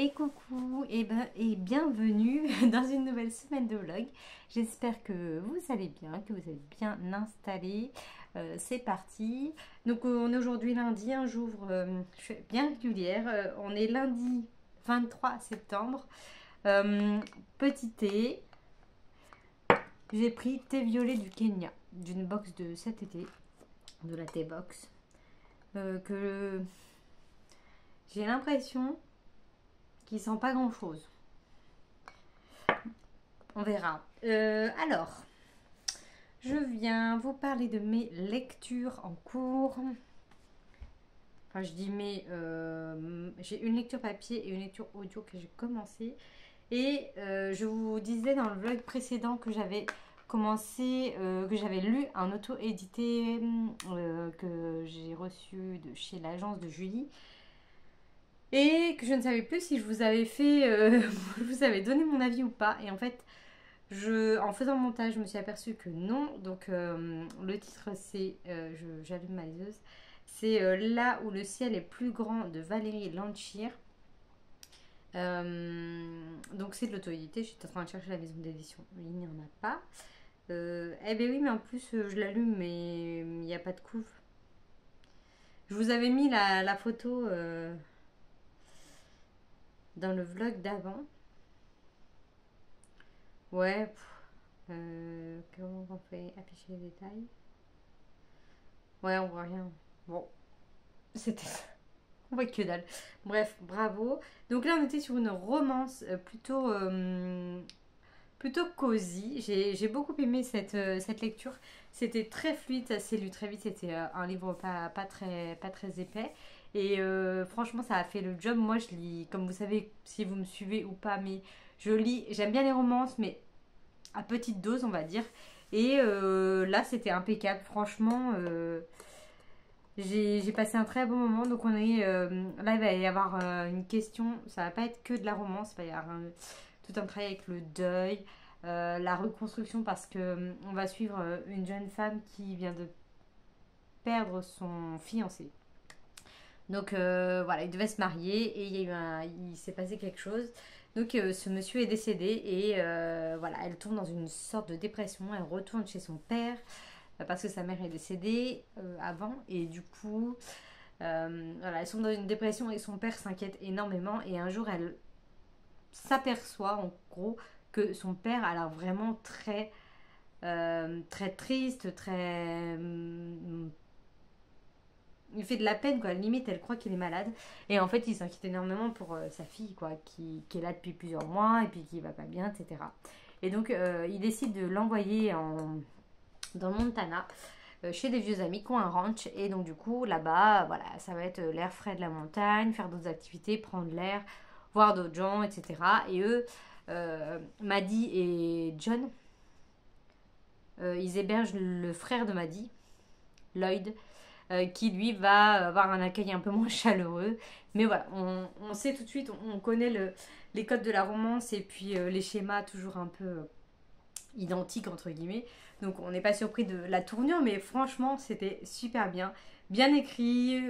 Et coucou et bienvenue dans une nouvelle semaine de vlog. J'espère que vous allez bien, que vous êtes bien installés. C'est parti. Donc on est aujourd'hui lundi, un jour je suis bien régulière. On est lundi 23 septembre. Petit thé. J'ai pris thé violet du Kenya, d'une box de cet été, de la thé box. Que j'ai l'impression qui sent pas grand chose. On verra. Alors, je viens vous parler de mes lectures en cours. Enfin, je dis j'ai une lecture papier et une lecture audio que j'ai commencé. Et je vous disais dans le vlog précédent que j'avais commencé, que j'avais lu un auto-édité que j'ai reçu de chez l'agence de Julie. Et que je ne savais plus si je vous avais je vous avais donné mon avis ou pas. Et en fait, en faisant le montage, je me suis aperçue que non. Donc, le titre, c'est, j'allume ma liseuse, c'est Là où le ciel est plus grand de Valérie Lanchir. Donc, c'est de l'auto-édité. Je suis en train de chercher la maison d'édition. Il n'y en a pas. Eh bien oui, mais en plus, je l'allume, mais il n'y a pas de couve. Je vous avais mis la photo dans le vlog d'avant. Ouais. Comment on fait afficher les détails? Ouais, on voit rien. Bon, c'était ça. On voit que dalle. Bref, bravo. Donc là, on était sur une romance plutôt cosy. J'ai beaucoup aimé cette lecture. C'était très fluide, ça s'est lu très vite. C'était un livre pas très épais. Et franchement, ça a fait le job. Moi, je lis, comme vous savez, si vous me suivez ou pas, mais je lis, j'aime bien les romances, mais à petite dose, on va dire. Et là, c'était impeccable. Franchement, j'ai passé un très bon moment. Donc, on est là, il va y avoir une question. Ça va pas être que de la romance. Il va y avoir tout un travail avec le deuil, la reconstruction, parce que on va suivre une jeune femme qui vient de perdre son fiancé. Donc voilà, il devait se marier et il s'est passé quelque chose. Donc ce monsieur est décédé et voilà, elle tombe dans une sorte de dépression. Elle retourne chez son père parce que sa mère est décédée avant et du coup, voilà, elle tombe dans une dépression et son père s'inquiète énormément et un jour elle s'aperçoit en gros que son père a l'air vraiment très triste, il fait de la peine, quoi. Limite, elle croit qu'il est malade. Et en fait, il s'inquiète énormément pour sa fille, quoi, qui est là depuis plusieurs mois et puis qui va pas bien, etc. Et donc, il décide de l'envoyer dans le Montana, chez des vieux amis qui ont un ranch. Et donc, du coup, là-bas, voilà, ça va être l'air frais de la montagne, faire d'autres activités, prendre l'air, voir d'autres gens, etc. Et eux, Maddie et John, ils hébergent le frère de Maddie, Lloyd, qui lui va avoir un accueil un peu moins chaleureux. Mais voilà, on sait tout de suite, on connaît les codes de la romance et puis les schémas toujours un peu identiques entre guillemets. Donc on n'est pas surpris de la tournure, mais franchement c'était super bien, bien écrit.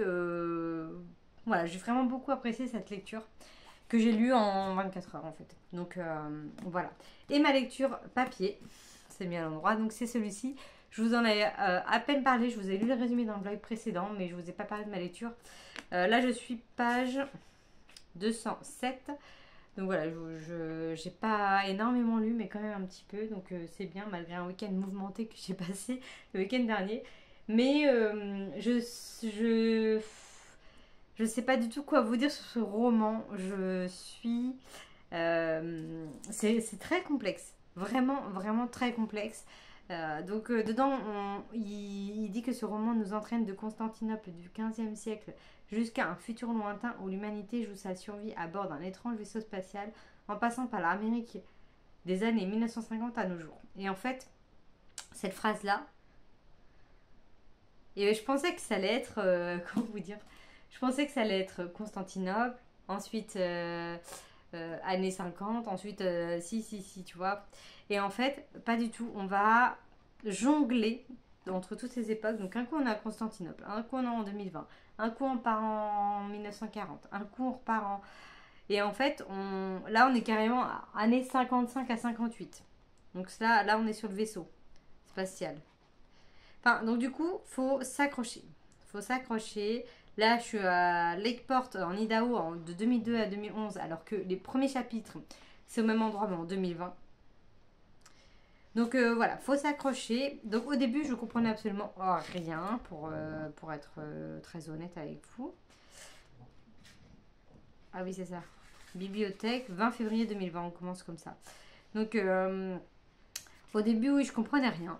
Voilà, j'ai vraiment beaucoup apprécié cette lecture que j'ai lue en 24 heures en fait. Donc voilà. Et ma lecture papier, c'est mis à l'endroit, donc c'est celui-ci. Je vous en ai à peine parlé, je vous ai lu le résumé dans le vlog précédent, mais je vous ai pas parlé de ma lecture. Là, je suis page 207. Donc voilà, je n'ai pas énormément lu, mais quand même un petit peu. Donc c'est bien, malgré un week-end mouvementé que j'ai passé le week-end dernier. Mais je sais pas du tout quoi vous dire sur ce roman. C'est très complexe. Vraiment, vraiment très complexe. Donc dedans, il dit que ce roman nous entraîne de Constantinople du XVe siècle jusqu'à un futur lointain où l'humanité joue sa survie à bord d'un étrange vaisseau spatial en passant par l'Amérique des années 1950 à nos jours. Et en fait, cette phrase-là, et je pensais que ça allait être, comment vous dire, je pensais que ça allait être Constantinople, ensuite années 50, ensuite si, tu vois. Et en fait, pas du tout. On va jongler entre toutes ces époques. Donc un coup on est à Constantinople, un coup on est en 2020, un coup on part en 1940, un coup on repart en... Et en fait, là, on est carrément à années 55 à 58. Donc là, on est sur le vaisseau spatial. Enfin, donc du coup, faut s'accrocher. Faut s'accrocher. Là, je suis à Lakeport en Idaho de 2002 à 2011, alors que les premiers chapitres, c'est au même endroit, mais en 2020. Donc voilà, faut s'accrocher. Donc au début, je comprenais absolument rien pour être très honnête avec vous. Ah oui, c'est ça. Bibliothèque, 20 février 2020, on commence comme ça. Donc au début, oui, je comprenais rien.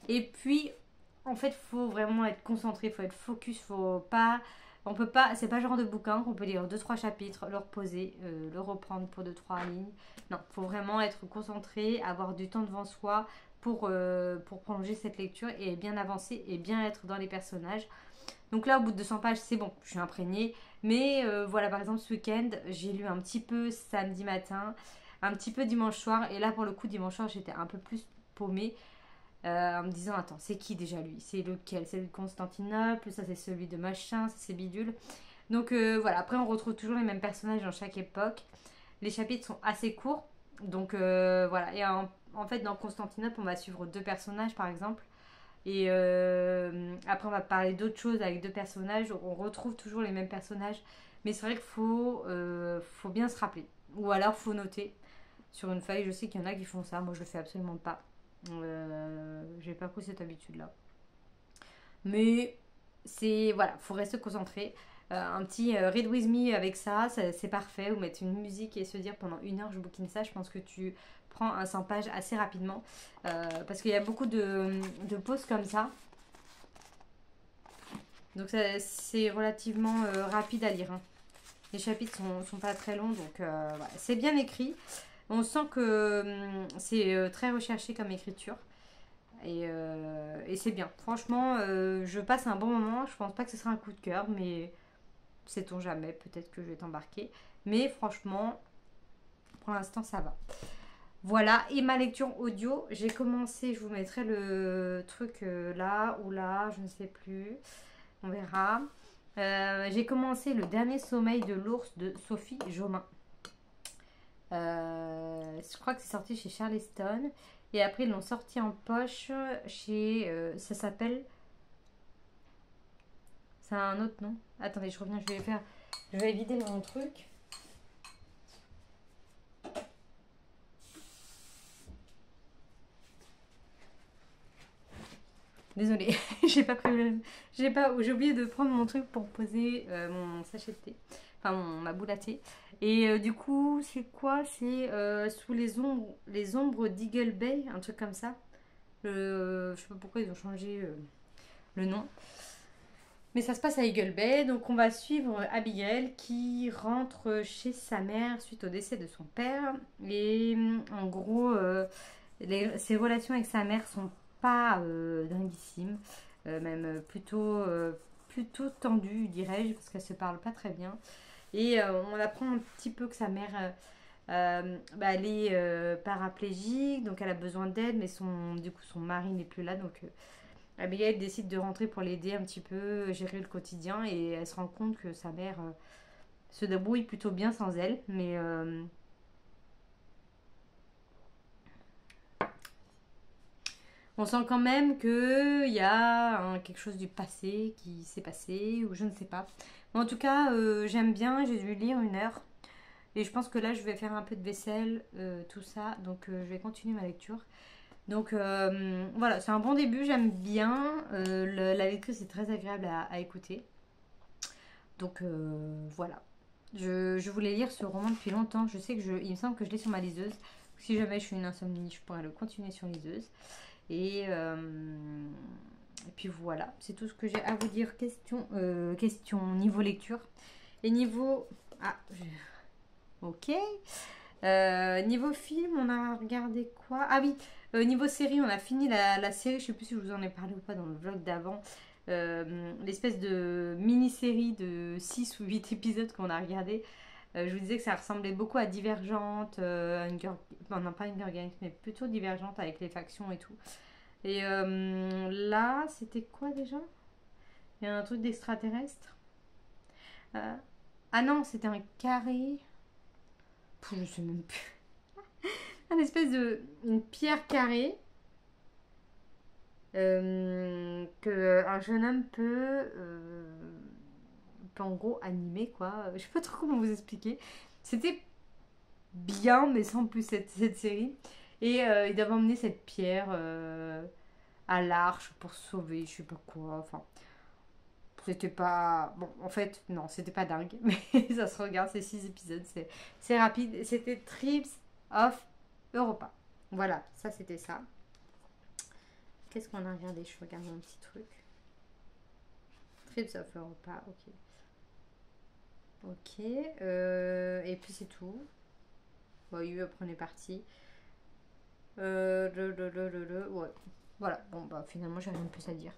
Et puis, en fait, faut vraiment être concentré, faut être focus, faut pas. On peut pas, c'est pas le genre de bouquin qu'on peut lire deux trois chapitres, le reposer, le reprendre pour deux trois lignes. Non, faut vraiment être concentré, avoir du temps devant soi pour prolonger cette lecture et bien avancer et bien être dans les personnages. Donc là, au bout de 200 pages, c'est bon, je suis imprégnée. Mais voilà, par exemple, ce week-end, j'ai lu un petit peu samedi matin, un petit peu dimanche soir. Et là, pour le coup, dimanche soir, j'étais un peu plus paumée. En me disant, attends, c'est qui déjà lui? C'est lequel? C'est le de Constantinople, ça c'est celui de machin, ça c'est bidule. Donc voilà, après on retrouve toujours les mêmes personnages dans chaque époque. Les chapitres sont assez courts. Donc voilà, et en fait dans Constantinople on va suivre deux personnages par exemple. Et après on va parler d'autres choses avec deux personnages. On retrouve toujours les mêmes personnages. Mais c'est vrai qu'il faut bien se rappeler. Ou alors faut noter sur une feuille. Je sais qu'il y en a qui font ça, moi je le fais absolument pas. J'ai pas pris cette habitude là. Mais c'est voilà, faut rester concentré. Un petit read with me avec ça, c'est parfait. Ou mettre une musique et se dire pendant 1 heure je bouquine ça. Je pense que tu prends un 100 pages assez rapidement. Parce qu'il y a beaucoup de pauses comme ça. Donc c'est relativement rapide à lire, hein. Les chapitres sont pas très longs, donc voilà. C'est bien écrit. On sent que c'est très recherché comme écriture. Et c'est bien. Franchement, je passe un bon moment. Je pense pas que ce sera un coup de cœur, mais sait-on jamais. Peut-être que je vais t'embarquer. Mais franchement, pour l'instant, ça va. Voilà. Et ma lecture audio, j'ai commencé. Je vous mettrai le truc là ou là, je ne sais plus. On verra. J'ai commencé Le dernier sommeil de l'ours de Sophie Jomain. Je crois que c'est sorti chez Charleston. Et après, ils l'ont sorti en poche chez. Ça s'appelle. C'est un autre nom. Attendez, je reviens, je vais faire. Je vais vider mon truc. Désolée, j'ai pas prévu. J'ai oublié de prendre mon truc pour poser mon sachet de thé. Enfin, ma boule à thé. Et du coup, c'est quoi? C'est Sous les ombres d'Eagle Bay, un truc comme ça. Je sais pas pourquoi ils ont changé le nom. Mais ça se passe à Eagle Bay, donc on va suivre Abigail qui rentre chez sa mère suite au décès de son père. Et en gros, ses relations avec sa mère sont pas dinguissimes, même plutôt tendues, dirais-je, parce qu'elle se parle pas très bien. Et on apprend un petit peu que sa mère, elle est paraplégique, donc elle a besoin d'aide, mais du coup son mari n'est plus là, donc Abigail décide de rentrer pour l'aider un petit peu, gérer le quotidien, et elle se rend compte que sa mère se débrouille plutôt bien sans elle, mais on sent quand même qu'il y a quelque chose du passé qui s'est passé, ou je ne sais pas. Mais en tout cas, j'aime bien, j'ai dû lire 1 heure, et je pense que là, je vais faire un peu de vaisselle, tout ça, donc je vais continuer ma lecture. Donc voilà, c'est un bon début, j'aime bien. La lecture, c'est très agréable à écouter. Donc voilà. Je voulais lire ce roman depuis longtemps. Je sais il me semble que je l'ai sur ma liseuse. Si jamais je suis une insomnie, je pourrais le continuer sur liseuse. Et puis voilà, c'est tout ce que j'ai à vous dire. Question niveau lecture. Et niveau... Ah, ok. Niveau film, on a regardé quoi? Ah oui, niveau série, on a fini la série. Je sais plus si je vous en ai parlé ou pas dans le vlog d'avant. L'espèce de mini-série de 6 ou 8 épisodes qu'on a regardé. Je vous disais que ça ressemblait beaucoup à Divergente, non pas Hunger Games, mais plutôt Divergente avec les factions et tout. Et là, c'était quoi déjà? Il y a un truc d'extraterrestre. Ah non, c'était un carré. Je sais même plus. Un espèce de... Une pierre carrée. Que un jeune homme peut en gros animer, quoi. Je sais pas trop comment vous expliquer. C'était bien, mais sans plus cette série. Et ils doivent emmener cette pierre à l'arche pour sauver, je sais pas quoi. Enfin, c'était pas. Bon, en fait, non, c'était pas dingue. Mais ça se regarde, c'est 6 épisodes. C'est rapide. C'était Trips of Europa. Voilà, ça c'était ça. Qu'est-ce qu'on a regardé? Je regarde un petit truc. Trips of Europa, ok. Ok. Et puis c'est tout. Bon, il y a eu prenez partie. Ouais. Voilà. Bon, bah finalement, j'ai rien de plus à dire.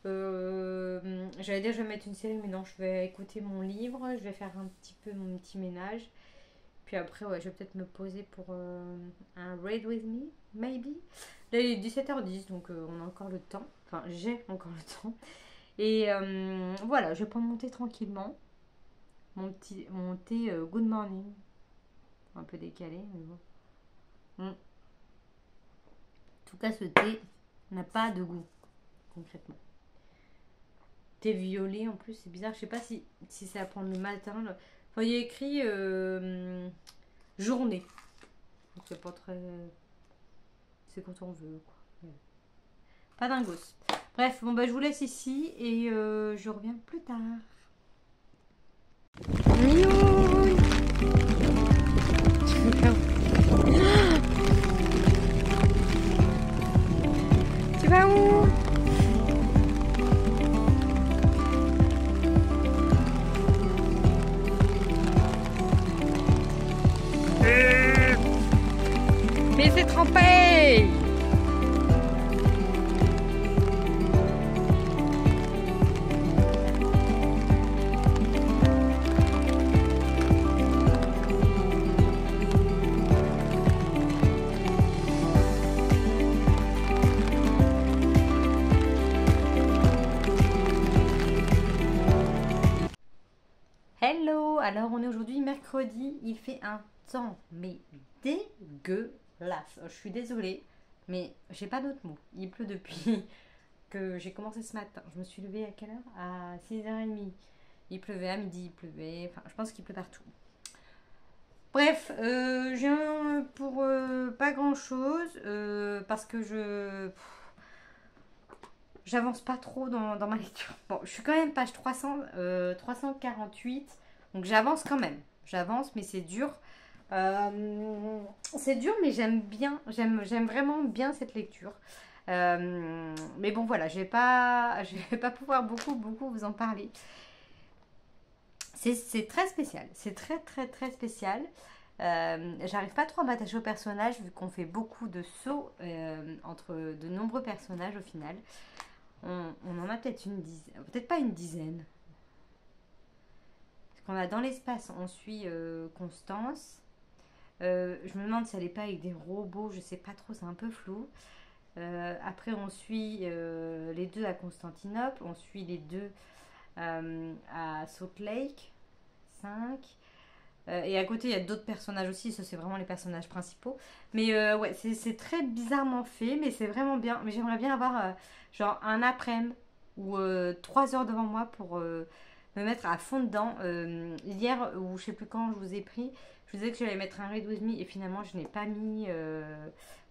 J'allais dire je vais mettre une série, mais non, je vais écouter mon livre, je vais faire un petit peu mon petit ménage. Puis après, ouais, je vais peut-être me poser pour un Read With Me, maybe. Là, il est 17h10, donc on a encore le temps. Enfin, j'ai encore le temps. Et voilà, je vais prendre mon thé tranquillement. Mon thé Good Morning. Un peu décalé, mais bon. En tout cas, ce thé n'a pas de goût, concrètement. Thé violet en plus, c'est bizarre. Je sais pas si c'est à prendre le matin. Là. Enfin, il y a écrit journée. Donc c'est pas très. C'est quand on veut, quoi. Ouais. Pas dingos. Bref, bon bah je vous laisse ici et je reviens plus tard. Miaou. Tu vas où? Mais c'est trempé! Hello! Alors on est aujourd'hui mercredi, il fait un temps mais dégueulasse. Je suis désolée, mais j'ai pas d'autre mot. Il pleut depuis que j'ai commencé ce matin. Je me suis levée à quelle heure? À 6h30. Il pleuvait à midi, il pleuvait. Enfin, je pense qu'il pleut partout. Bref, je viens pour pas grand chose parce que j'avance pas trop dans ma lecture. Bon, je suis quand même page 348, donc j'avance quand même. J'avance, mais c'est dur. C'est dur, mais j'aime bien. J'aime vraiment bien cette lecture. Mais bon, voilà, je vais pas pouvoir beaucoup vous en parler. C'est très spécial. C'est très spécial. J'arrive pas trop à m'attacher au personnage vu qu'on fait beaucoup de sauts entre de nombreux personnages au final. On en a peut-être une dizaine, peut-être pas une dizaine. Parce qu'on a dans l'espace, on suit Constance. Je me demande si elle n'est pas avec des robots, je sais pas trop, c'est un peu flou. Après, on suit les deux à Constantinople, on suit les deux à Salt Lake 5. Et à côté, il y a d'autres personnages aussi, ça c'est vraiment les personnages principaux. Mais ouais, c'est très bizarrement fait, mais c'est vraiment bien. Mais j'aimerais bien avoir genre un après-midi ou 3 heures devant moi pour me mettre à fond dedans. Hier, ou je sais plus quand je vous ai pris, je vous disais que j'allais mettre un Read With Me et finalement je n'ai pas mis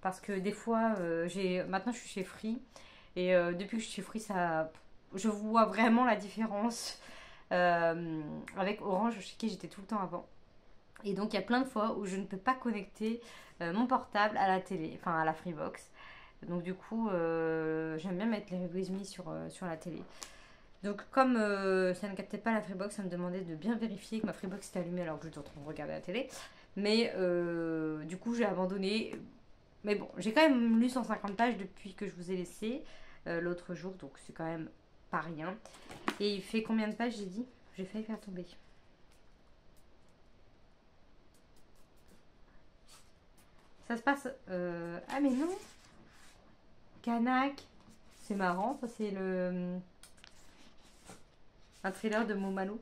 parce que des fois, maintenant je suis chez Free et depuis que je suis chez Free, je vois vraiment la différence avec Orange chez qui j'étais tout le temps avant. Et donc il y a plein de fois où je ne peux pas connecter mon portable à la télé, enfin à la Freebox. Donc du coup, j'aime bien mettre les Read With Me sur la télé. Donc comme ça ne captait pas la Freebox, ça me demandait de bien vérifier que ma Freebox était allumée alors que j'étais en train de regarder la télé. Mais du coup, j'ai abandonné. Mais bon, j'ai quand même lu 150 pages depuis que je vous ai laissé l'autre jour, donc c'est quand même pas rien. Et il fait combien de pages, j'ai dit? J'ai failli faire tomber. Ça se passe... Ah mais non. Kanak. C'est marrant, ça c'est un trailer de Momalo.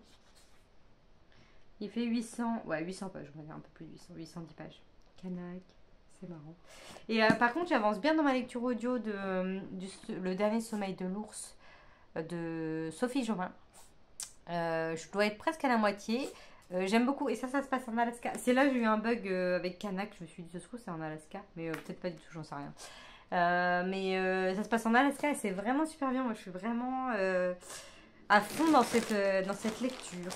Il fait 800, ouais 800 pages, on va dire un peu plus de 800, 810 pages. Canac, c'est marrant. Et par contre, j'avance bien dans ma lecture audio de Le dernier sommeil de l'ours de Sophie Jobin. Je dois être presque à la moitié. J'aime beaucoup, et ça se passe en Alaska. C'est là que j'ai eu un bug avec Canac, je me suis dit, ça se trouve, c'est en Alaska, mais peut-être pas du tout, j'en sais rien. Mais ça se passe en Alaska et c'est vraiment super bien. Moi, je suis vraiment à fond dans cette lecture.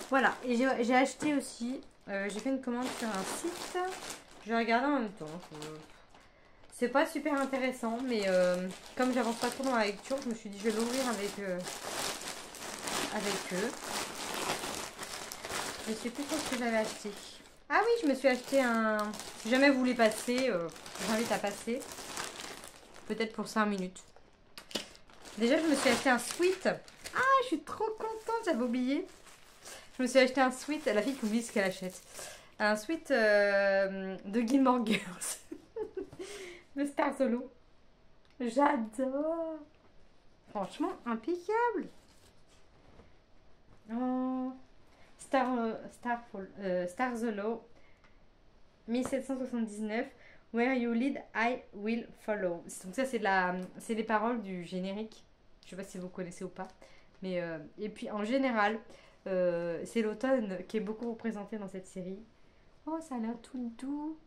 Voilà, et j'ai acheté aussi, j'ai fait une commande sur un site. Je vais regarder en même temps. C'est pas super intéressant, mais comme j'avance pas trop dans la lecture, je me suis dit, je vais l'ouvrir avec eux. Je sais plus trop ce que j'avais acheté. Ah oui, je me suis acheté un... Si jamais vous voulez passer, j'invite à passer. Peut-être pour 5 minutes. Déjà, je me suis acheté un sweat. Ah, je suis trop contente, j'avais oublié. Je me suis acheté un sweat. La fille qui oublie ce qu'elle achète. Un sweat de Gilmore Girls. De Star Solo. J'adore. Franchement, impeccable. Oh... Star Solo 1779. Where you lead, I will follow. Donc ça c'est les paroles du générique. Je sais pas si vous connaissez ou pas. Mais et puis en général, c'est l'automne qui est beaucoup représenté dans cette série. Oh, ça a l'air tout doux.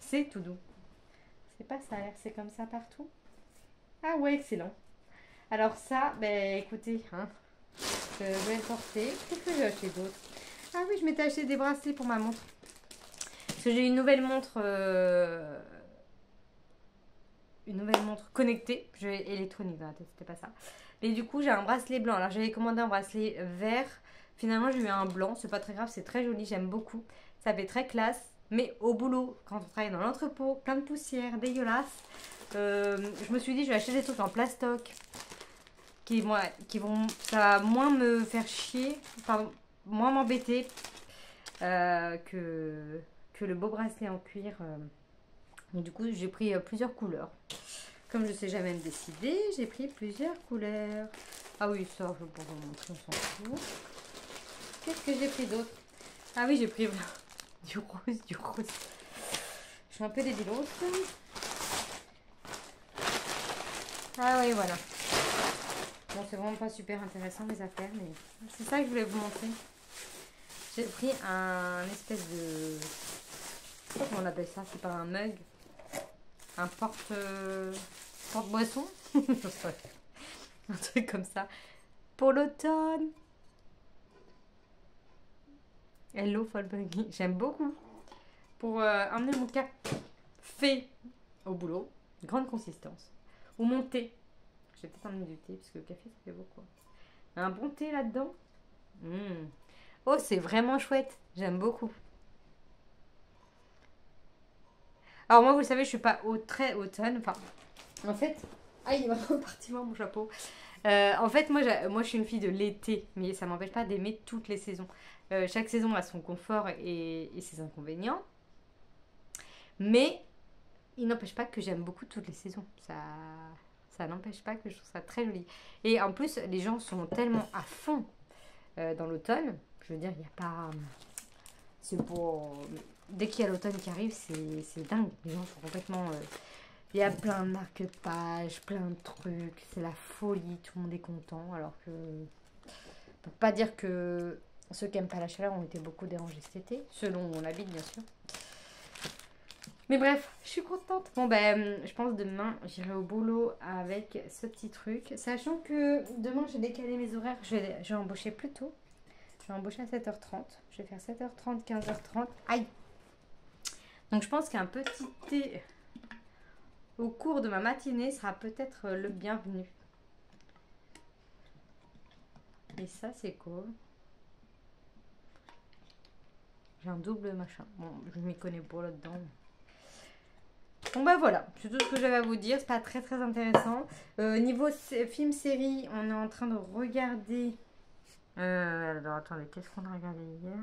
C'est tout doux. C'est pas ça, c'est comme ça partout. Ah ouais, excellent. Alors ça, ben écoutez, hein, je vais le porter. Qu'est-ce que j'ai acheté d'autre? Ah oui, je m'étais acheté des bracelets pour ma montre. Parce que j'ai une nouvelle montre connectée. Électronique dans la tête, c'était pas ça. Mais du coup, j'ai un bracelet blanc. Alors j'avais commandé un bracelet vert. Finalement, j'ai eu un blanc. C'est pas très grave, c'est très joli, j'aime beaucoup. Ça fait très classe. Mais au boulot, quand on travaille dans l'entrepôt, plein de poussière, dégueulasse. Je me suis dit, je vais acheter des trucs en plastoc. Ça va moins me faire chier, pardon, moins m'embêter que le beau bracelet en cuir. Donc, du coup, j'ai pris plusieurs couleurs. Comme je sais jamais me décider, j'ai pris plusieurs couleurs. Ah oui, ça, je peux vous montrer, on s'en fout. Qu'est-ce que j'ai pris d'autre? Ah oui, j'ai pris du rose, du rose. Je suis un peu débilos. Ah oui, voilà. Bon, c'est vraiment pas super intéressant les affaires, mais c'est ça que je voulais vous montrer. J'ai pris un espèce de... Je sais pas comment on appelle ça, c'est pas un mug. Un porte-boisson. Un truc comme ça. Pour l'automne. Hello Folbuggy. J'aime beaucoup. Pour emmener mon café au boulot. Grande consistance. Ou mon thé. J'ai peut-être emmené du thé parce que le café ça fait beaucoup. Un bon thé là-dedans. Oh, c'est vraiment chouette. J'aime beaucoup. Alors moi, vous le savez, je suis pas très automne. Enfin, en fait... Ah, il va partir mon chapeau. En fait, moi, je suis une fille de l'été. Mais ça m'empêche pas d'aimer toutes les saisons. Chaque saison a son confort et ses inconvénients. Mais il n'empêche pas que j'aime beaucoup toutes les saisons. Ça n'empêche pas que je trouve ça très joli. Et en plus, les gens sont tellement à fond dans l'automne. Je veux dire, il n'y a pas... C'est pour... Dès qu'il y a l'automne qui arrive, c'est dingue. Les gens sont complètement... Il y a plein de marque-pages, plein de trucs. C'est la folie, tout le monde est content. Alors que... On peut pas dire que ceux qui n'aiment pas la chaleur ont été beaucoup dérangés cet été. Selon où on habite, bien sûr. Mais bref, je suis contente. Bon ben, je pense demain, j'irai au boulot avec ce petit truc. Sachant que demain, j'ai décalé mes horaires. Je vais embaucher plus tôt. Je vais embaucher à 7h30. Je vais faire 7h30, 15h30. Aïe! Donc je pense qu'un petit thé au cours de ma matinée sera peut-être le bienvenu. Et ça, c'est cool. J'ai un double machin. Bon, je m'y connais pas là-dedans. Bon bah voilà, c'est tout ce que j'avais à vous dire. C'est pas très très intéressant. Niveau film série, on est en train de regarder. Alors attendez, qu'est-ce qu'on a regardé hier?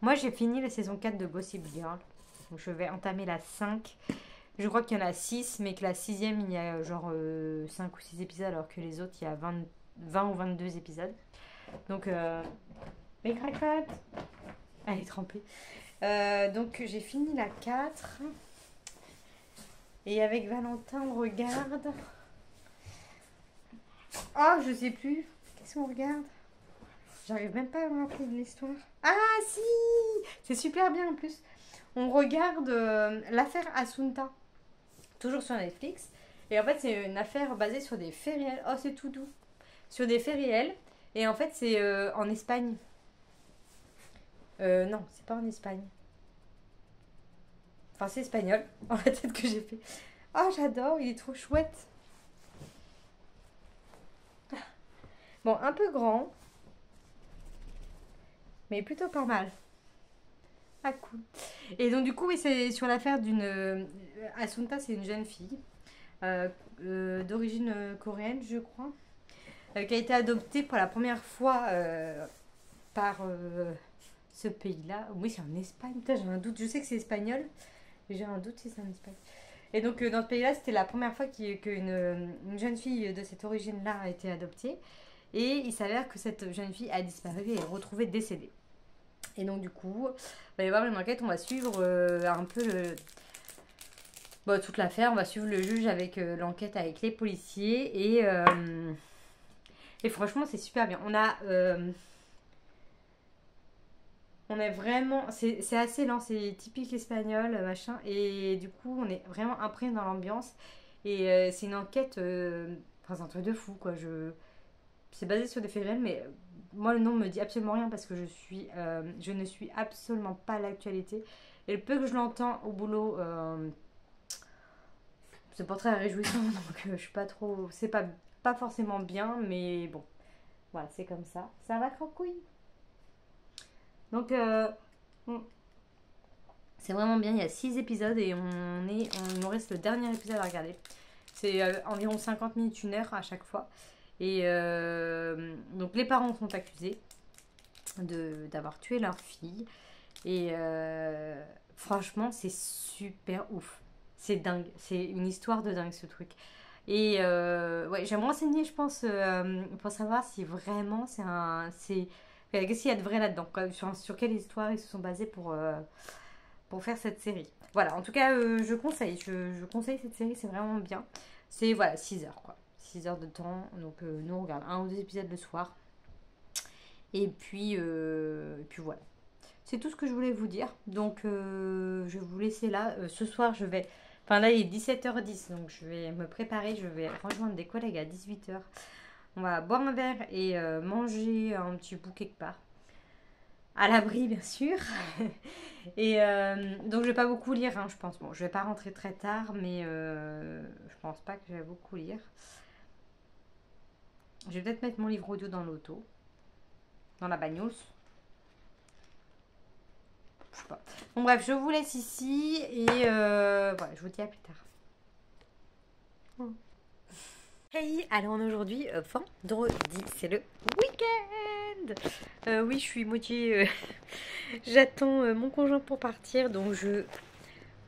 Moi j'ai fini la saison 4 de Gossip Girl. Donc je vais entamer la 5. Je crois qu'il y en a 6, mais que la sixième, il y a genre 5 ou 6 épisodes, alors que les autres, il y a 20 ou 22 épisodes. Donc, les cracottes, elle est trempée. Donc, j'ai fini la 4. Et avec Valentin, on regarde. Oh, je sais plus. Qu'est-ce qu'on regarde? J'arrive même pas à me rappeler de l'histoire. Ah, si! C'est super bien en plus. On regarde l'affaire Assunta. Toujours sur Netflix. Et en fait, c'est une affaire basée sur des faits réels. Oh, c'est tout doux. Sur des faits réels. Et en fait, c'est en Espagne. Non, c'est pas en Espagne. Enfin, c'est espagnol, dans la tête que j'ai fait. Oh, j'adore, il est trop chouette. Bon, un peu grand, mais plutôt pas mal. Ah, cool. Et donc, du coup, oui, c'est sur l'affaire d'une... Assunta, c'est une jeune fille d'origine coréenne, je crois, qui a été adoptée pour la première fois par ce pays-là. Oui, c'est en Espagne. Putain, j'ai un doute. Je sais que c'est espagnol, mais j'ai un doute si c'est en Espagne. Et donc, dans ce pays-là, c'était la première fois qu'une une jeune fille de cette origine-là a été adoptée. Et il s'avère que cette jeune fille a disparu et est retrouvée décédée. Et donc, du coup, il va y avoir une enquête. On va suivre un peu toute l'affaire. On va suivre le juge avec l'enquête avec les policiers. Et franchement, c'est super bien. On est vraiment... C'est assez lent, c'est typique espagnol, machin. Et du coup, on est vraiment imprégné dans l'ambiance. Et c'est une enquête... Enfin, c'est un truc de fou, quoi. C'est basé sur des faits réels, mais moi, le nom me dit absolument rien parce que je ne suis absolument pas l'actualité. Et le peu que je l'entends au boulot, c'est pas très réjouissant. Donc, je suis pas trop... C'est pas forcément bien, mais bon. Voilà, c'est comme ça. Ça va, crocouille. Donc, c'est vraiment bien. Il y a 6 épisodes et il nous reste le dernier épisode à regarder. C'est environ 50 minutes, 1 heure à chaque fois. Et donc, les parents sont accusés d'avoir tué leur fille. Et franchement, c'est super ouf. C'est dingue. C'est une histoire de dingue, ce truc. Et ouais, j'aimerais me renseigner, je pense, pour savoir si vraiment qu'est-ce qu'il y a de vrai là-dedans, sur quelle histoire ils se sont basés pour faire cette série. Voilà, en tout cas, je conseille. Je conseille cette série, c'est vraiment bien. C'est, voilà, 6 heures, quoi. 6 heures de temps. Donc, nous, on regarde 1 ou 2 épisodes le soir. Et puis voilà. C'est tout ce que je voulais vous dire. Donc, je vais vous laisser là. Ce soir, je vais... Enfin, là, il est 17h10. Donc, je vais me préparer. Je vais rejoindre des collègues à 18h. On va boire un verre et manger un petit bout quelque part. À l'abri, bien sûr. Et donc, je vais pas beaucoup lire, hein, je pense. Bon, je vais pas rentrer très tard, mais je pense pas que je vais beaucoup lire. Je vais peut-être mettre mon livre audio dans l'auto. Dans la bagnole. Je sais pas. Bon, bref, je vous laisse ici. Et voilà, je vous dis à plus tard. Hey, alors aujourd'hui, vendredi, c'est le week-end. Oui, je suis moitié... J'attends mon conjoint pour partir, donc je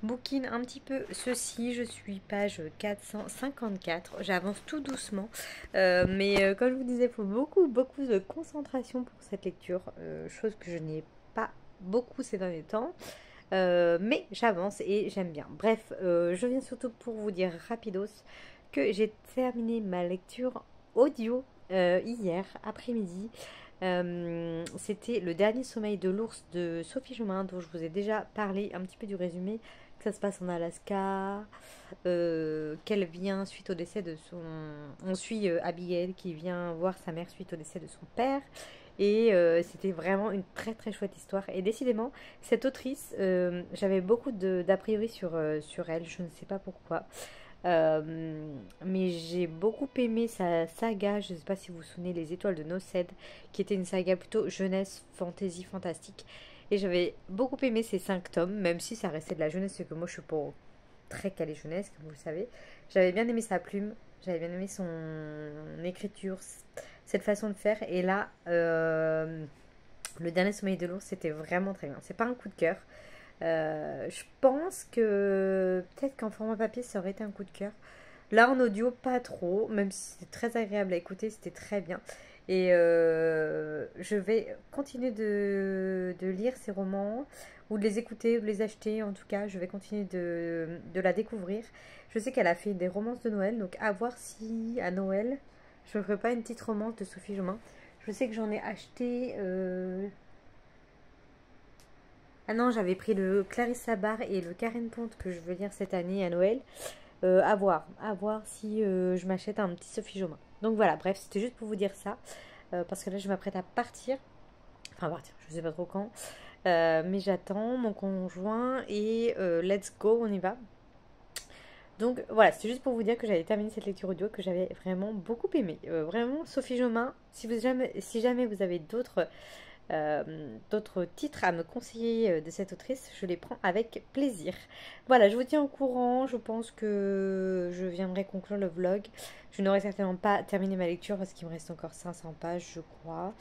bouquine un petit peu ceci. Je suis page 454. J'avance tout doucement. Mais comme je vous disais, il faut beaucoup de concentration pour cette lecture. Chose que je n'ai pas beaucoup ces derniers temps. Mais j'avance et j'aime bien. Bref, je viens surtout pour vous dire rapidos que j'ai terminé ma lecture audio hier après-midi. C'était Le dernier sommeil de l'ours de Sophie Jomain, dont je vous ai déjà parlé un petit peu du résumé, que ça se passe en Alaska, qu'elle vient suite au décès de son... On suit Abigail qui vient voir sa mère suite au décès de son père. Et c'était vraiment une très très chouette histoire. Et décidément, cette autrice, j'avais beaucoup d'a priori sur elle, je ne sais pas pourquoi. Mais j'ai beaucoup aimé sa saga, je ne sais pas si vous vous souvenez, Les Étoiles de Nosed, qui était une saga plutôt jeunesse, fantasy, fantastique. Et j'avais beaucoup aimé ces 5 tomes, même si ça restait de la jeunesse, parce que moi je suis pas très calée jeunesse, comme vous le savez. J'avais bien aimé sa plume, j'avais bien aimé son écriture, cette façon de faire. Et là, Le dernier sommeil de l'ours, c'était vraiment très bien. C'est pas un coup de cœur. Je pense que peut-être qu'en format papier, ça aurait été un coup de cœur. Là, en audio, pas trop, même si c'était très agréable à écouter, c'était très bien. Et je vais continuer de lire ces romans, ou de les écouter, ou de les acheter. En tout cas, je vais continuer de la découvrir. Je sais qu'elle a fait des romances de Noël, donc à voir si à Noël, je ne ferai pas une petite romance de Sophie Jomain. Je sais que j'en ai acheté. Ah non, j'avais pris le Clarisse Sabar et le Karen Ponte que je veux lire cette année à Noël. À voir si je m'achète un petit Sophie Jomain. Donc voilà, bref, c'était juste pour vous dire ça. Parce que là, je m'apprête à partir. Enfin, partir, je sais pas trop quand. Mais j'attends mon conjoint et let's go, on y va. Donc voilà, c'est juste pour vous dire que j'avais terminé cette lecture audio que j'avais vraiment beaucoup aimé. Vraiment, Sophie Jomain, si jamais vous avez d'autres titres à me conseiller de cette autrice, je les prends avec plaisir. Voilà, je vous tiens au courant. Je pense que je viendrai conclure le vlog. Je n'aurai certainement pas terminé ma lecture parce qu'il me reste encore 500 pages, je crois,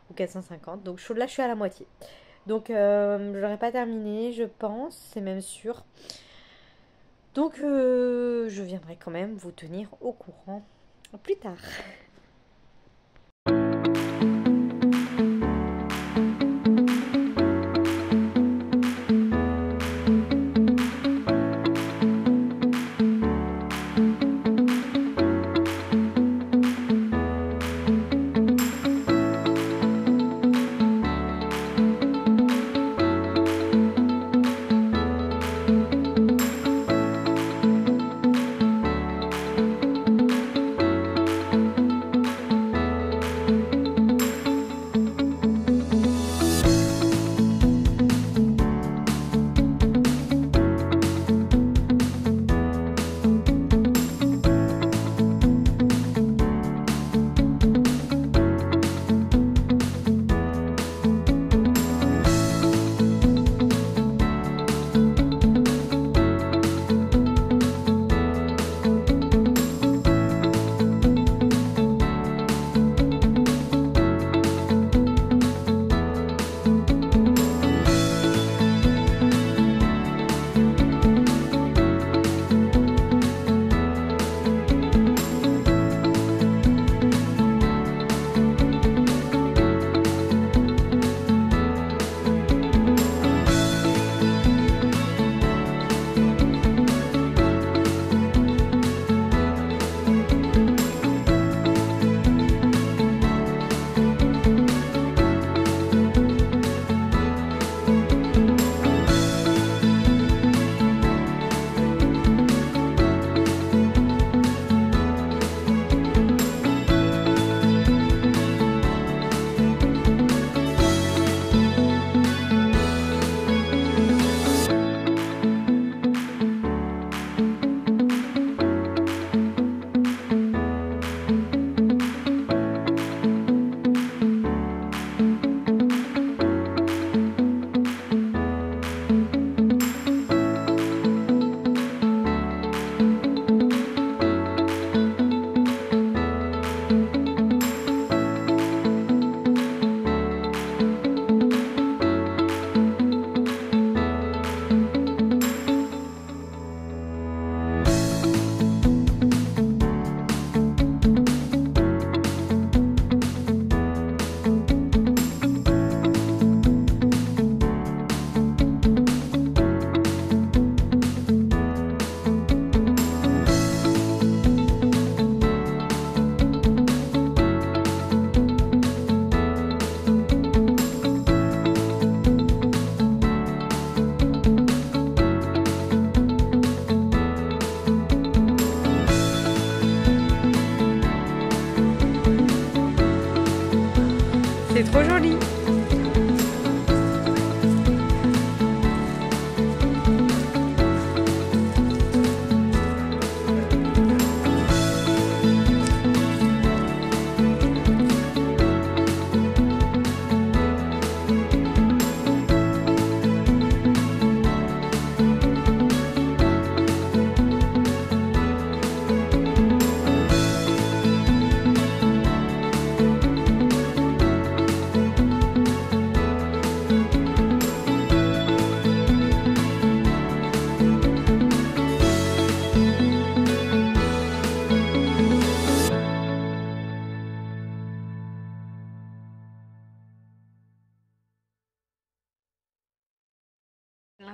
ou 450. Donc là, je suis à la moitié. Donc, je ne l'aurai pas terminé, je pense, c'est même sûr. Donc, je viendrai quand même vous tenir au courant plus tard. C'est trop joli.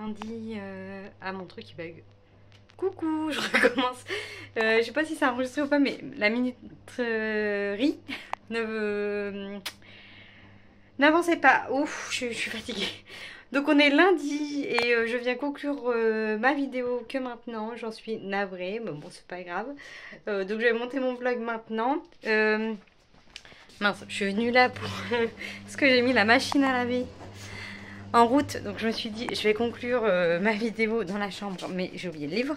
lundi. Ah, mon truc il bug. Coucou, je recommence. Je sais pas si ça a enregistré ou pas, mais la minuterie n'avancez pas. Ouf, je suis fatiguée. Donc on est lundi et je viens conclure ma vidéo que maintenant. J'en suis navrée, mais bon c'est pas grave. Donc je vais monter mon vlog maintenant. Mince, je suis venue là pour... parce que j'ai mis la machine à laver en route. Donc je me suis dit je vais conclure ma vidéo dans la chambre, mais j'ai oublié le livre.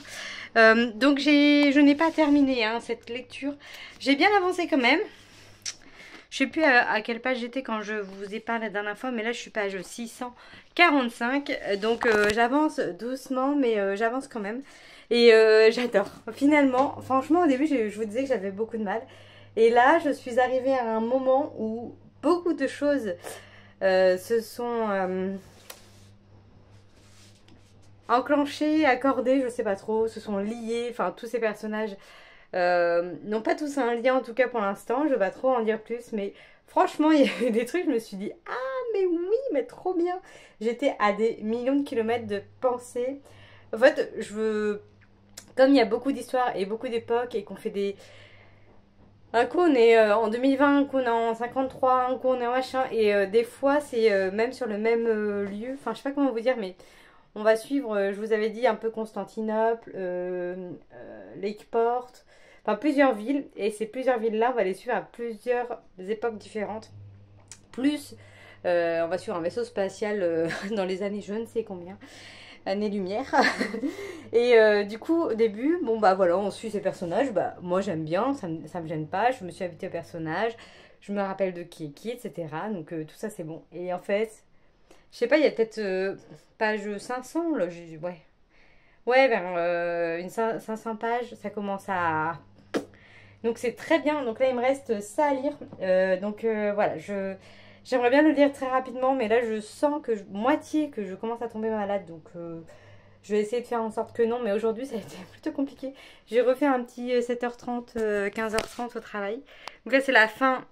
Donc je n'ai pas terminé hein, cette lecture. J'ai bien avancé quand même. Je sais plus à quelle page j'étais quand je vous ai parlé la dernière fois, mais là je suis page 645. Donc j'avance doucement, mais j'avance quand même. Et j'adore. Finalement, franchement au début je vous disais que j'avais beaucoup de mal. Et là je suis arrivée à un moment où beaucoup de choses se sont enclenchées, accordées, je sais pas trop, se sont liées. Enfin tous ces personnages... n'ont pas tous un lien en tout cas pour l'instant, je vais pas trop en dire plus, mais franchement il y a eu des trucs, je me suis dit ah mais oui mais trop bien, j'étais à des millions de kilomètres de pensées. En fait comme il y a beaucoup d'histoires et beaucoup d'époques et qu'on fait des... Un coup on est en 2020, un coup on est en 53, un coup on est en machin, et des fois c'est même sur le même lieu, enfin je sais pas comment vous dire, mais on va suivre, je vous avais dit un peu Constantinople, Lakeport, enfin plusieurs villes, et ces plusieurs villes-là, on va les suivre à plusieurs époques différentes. Plus, on va suivre un vaisseau spatial dans les années je ne sais combien, années-lumière. Et du coup, au début, bon bah voilà, on suit ces personnages, bah moi j'aime bien, ça me gêne pas, je me suis habituée aux personnages, je me rappelle de qui est qui, etc. Donc tout ça c'est bon. Et en fait, je sais pas, il y a peut-être page 500, là, ouais, vers une 500 pages, ça commence à... Donc c'est très bien, donc là il me reste ça à lire, voilà, j'aimerais bien le lire très rapidement, mais là je sens que moitié que je commence à tomber malade, donc je vais essayer de faire en sorte que non, mais aujourd'hui ça a été plutôt compliqué. J'ai refait un petit 7h30, 15h30 au travail, donc là c'est la fin.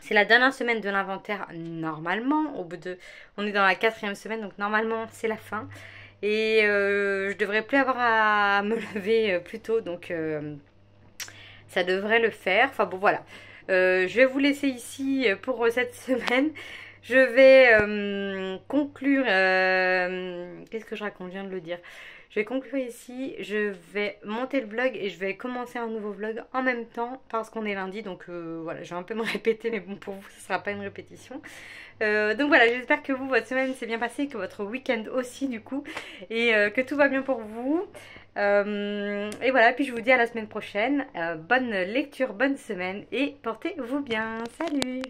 C'est la dernière semaine de l'inventaire normalement, on est dans la 4e semaine, donc normalement c'est la fin. Et je devrais plus avoir à me lever plus tôt, donc ça devrait le faire. Enfin bon voilà, je vais vous laisser ici pour cette semaine. Je vais conclure, qu'est-ce que je raconte, je viens de le dire. Je vais conclure ici, je vais monter le vlog et je vais commencer un nouveau vlog en même temps parce qu'on est lundi, donc voilà, je vais un peu me répéter, mais bon, pour vous ce ne sera pas une répétition. Donc voilà, j'espère que vous, votre semaine s'est bien passée, que votre week-end aussi du coup, et que tout va bien pour vous. Et voilà, puis je vous dis à la semaine prochaine. Bonne lecture, bonne semaine et portez-vous bien. Salut!